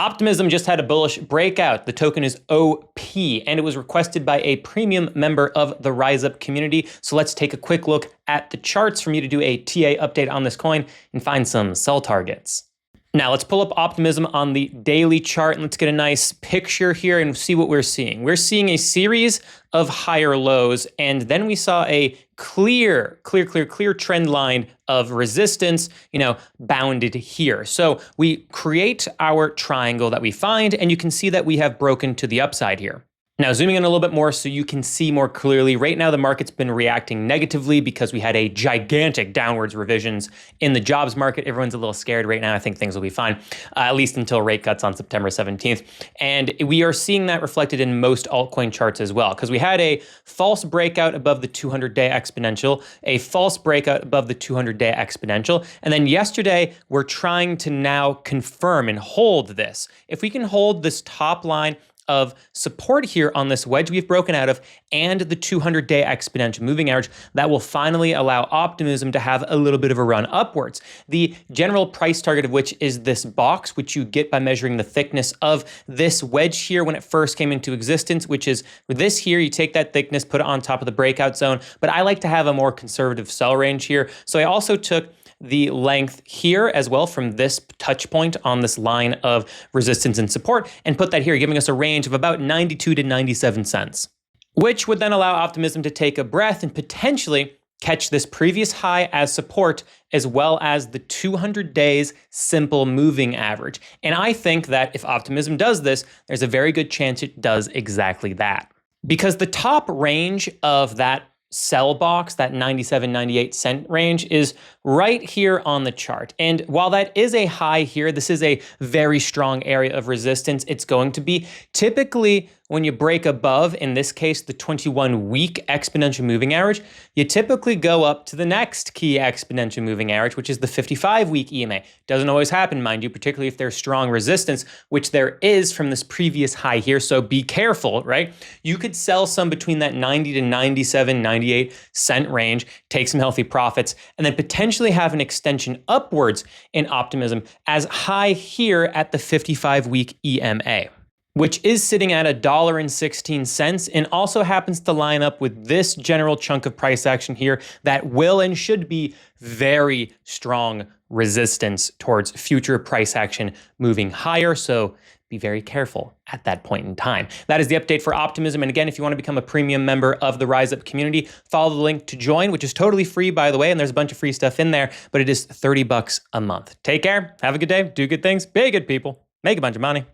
Optimism just had a bullish breakout. The token is OP, and it was requested by a premium member of the Rise Up community. So let's take a quick look at the charts for me to do a TA update on this coin and find some sell targets. Now let's pull up Optimism on the daily chart and let's get a nice picture here and see what we're seeing. We're seeing a series of higher lows, and then we saw a clear trend line of resistance, bounded here. So we create our triangle that we find, and you can see that we have broken to the upside here. Now, zooming in a little bit more so you can see more clearly, right now the market's been reacting negatively because we had a gigantic downwards revisions in the jobs market. Everyone's a little scared right now. I think things will be fine, at least until rate cuts on September 17th. And we are seeing that reflected in most altcoin charts as well, because we had a false breakout above the 200-day exponential, a false breakout above the 200-day exponential. And then yesterday, we're trying to now confirm and hold this. If we can hold this top line of support here on this wedge we've broken out of and the 200-day exponential moving average, that will finally allow Optimism to have a little bit of a run upwards. The general price target of which is this box, which you get by measuring the thickness of this wedge here when it first came into existence, which is this here. You take that thickness, put it on top of the breakout zone, but I like to have a more conservative sell range here. So I also took the length here as well from this touch point on this line of resistance and support and put that here, giving us a range of about 92 to 97 cents, which would then allow Optimism to take a breath and potentially catch this previous high as support, as well as the 200 days simple moving average. And I think that if Optimism does this, there's a very good chance it does exactly that. Because the top range of that sell box, that 97, 98 cent range, is right here on the chart. And while that is a high here, this is a very strong area of resistance. It's going to be typically when you break above, in this case, the 21-week exponential moving average, you typically go up to the next key exponential moving average, which is the 55-week EMA. Doesn't always happen, mind you, particularly if there's strong resistance, which there is from this previous high here. So be careful, right? You could sell some between that 90 to 97, 98 cent range, take some healthy profits, and then potentially have an extension upwards in Optimism as high here at the 55-week EMA, which is sitting at $1.16 and also happens to line up with this general chunk of price action here that will and should be very strong resistance towards future price action moving higher. So be very careful at that point in time. That is the update for Optimism. And again, if you want to become a premium member of the Rise Up community, follow the link to join, which is totally free, by the way. And there's a bunch of free stuff in there, but it is $30 a month. Take care. Have a good day. Do good things. Be good people. Make a bunch of money.